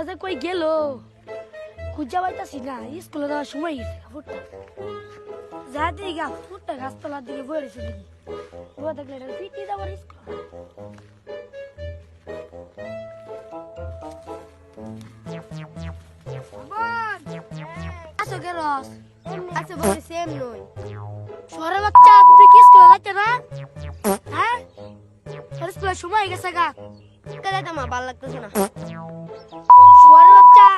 যে কই গেল খুঁজা পাইতাছি না স্কুলে যাওয়ার সময় গেছে ফুটটা যা দিয়ে গা ফুটটা গাছতলার দিকে বয়ে রয়েছে দেখি ও দেখলে এটা ফিটি যাবার স্কুল আসো কে রস আচ্ছা বলে সেম নই শহরের বাচ্চা তুই কি স্কুলে যাইতে না হ্যাঁ তোর স্কুলের সময় গেছে গা কাজে আমার ভালো লাগতেছে না শহরের বাচ্চা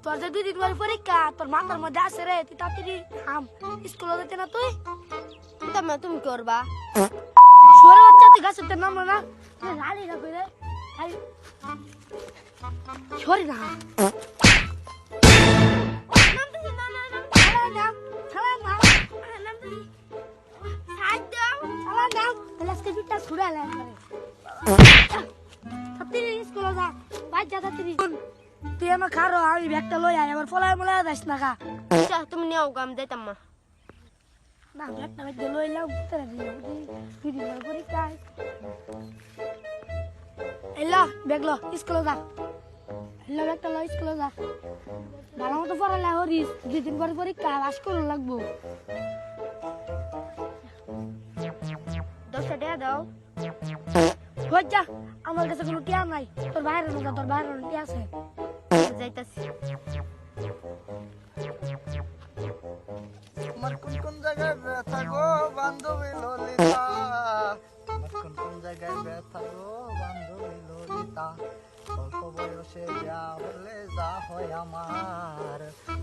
তোর যে 2 দিন পরে পরীক্ষা তোর মাথার মধ্যে আসে রে তুই তাড়াতাড়ি থাম স্কুলে যাইতে না তুই তুমি করবা শহরের বাচ্চা তুই গাছের নামলো না তুই রাড়ি না কই রে সরি না তুই আমার খারো আমি ব্যাগটা লই আয় আবার ফলায় মলায় যাস না খা আচ্ছা তুমি নিও গাম যাইতাম না না ব্যাগটা ব্যাগ লইলাম তোরা তুই দিন পরীক্ষা এলো ব্যাগ লো স্কুলে যা এলো ব্যাগটা লো স্কুলে যা ভালো মতো পড়ালে হরিস 2 দিন পরে পরীক্ষা পাস করুন লাগবো 10 টাকা দাও হই যা আমার কাছে কোনো টিয়া নাই তোর বাইরে না তোর বাইরে টিয়া আছে যাইতাছি আমার কোন জায়গায় ব্যথা গো বান্ধবী ললিতা আমার কোন জায়গায় ব্যথা গো বান্ধবী ললিতা অল্প বয়সে যা হলে যা হয় আমার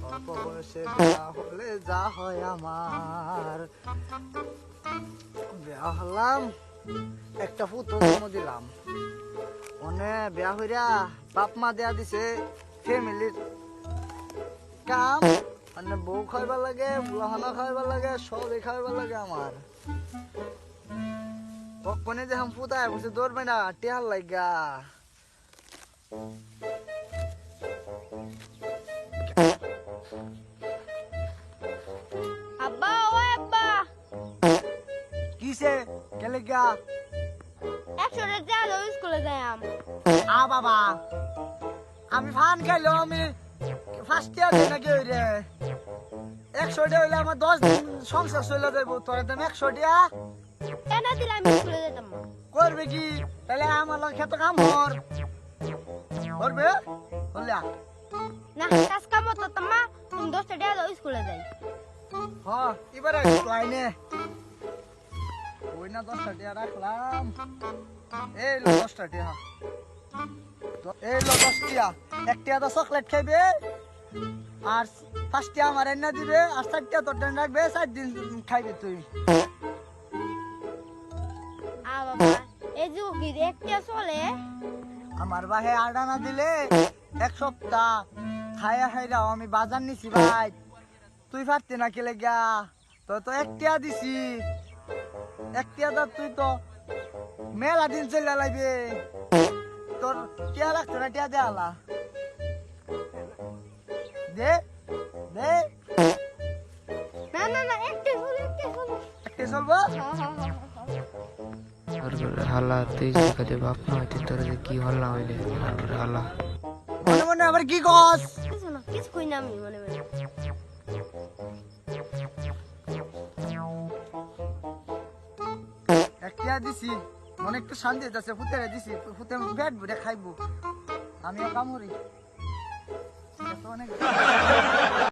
অল্প বয়সে যা হলে যা হয় আমার বিয়া হলাম একটা পুত্র জন্ম দিলাম মনে বিয়া হইরা বাপ মা দেয়া দিছে ফ্যামিলির কাম মানে বউ খাইবার লাগে বুলাহানা খাইবার লাগে সবই খাইবার লাগে আমার কখনে যে হাম পুতায় বসে দৌড়বে না টেহার লাগা আব্বা ও আব্বা কিসে গেলে গা 100 টাকা দাও স্কুলে যাইম আ বাবা আমি ফান খাইলো আমি ফার্স্ট ইয়ার নাকি রে 100 টাকা হইলে আমার 10 দিন সংসার চলে যাইব তোর দাম 100 টাকা কেন দিলে আমি স্কুলে যাইতাম না করবে কি তাহলে আমার লগে খেতে কাম করবে বললা না কাজ কাম হতো তোমা তুমি 10 টাকা দাও স্কুলে যাই হ্যাঁ এবারে লাইনে ওই না 10 টাকা রাখলাম এই লো 10 টাকা এই লো 10 টাকা একটা তো চকলেট খাইবে আর 5 টাকা আমার এনে দিবে আর 4 টাকা তোর জন্য রাখবে 4 দিন খাইবে তুই আ বাবা এই যে কি একটা চলে আমার বাহে আডা না দিলে 1 সপ্তাহ খায়া খাইরাও আমি বাজার নিছি ভাই তুই পারতি না কি লেগা তো 1 টাকা দিছি 1 টাকা তুই তো মেলা দিন চলে লাগবে তোর টিয়া রাখতো না টিয়া দেয়ালা দে দে না না না একটা চলে একটা চলবো হালা তুই দেখাতে বাপ না হইতে তোর কি হল্লা হইলে হালা মনে মনে আবার কি কস কিছু না কিছু কই না আমি মনে মনে একটা দিছি মনে একটু শান্তি হইতাছে ফুতেরে দিছি ফুতে পেট ভরে খাইবো আমিও কামড়ি অনেক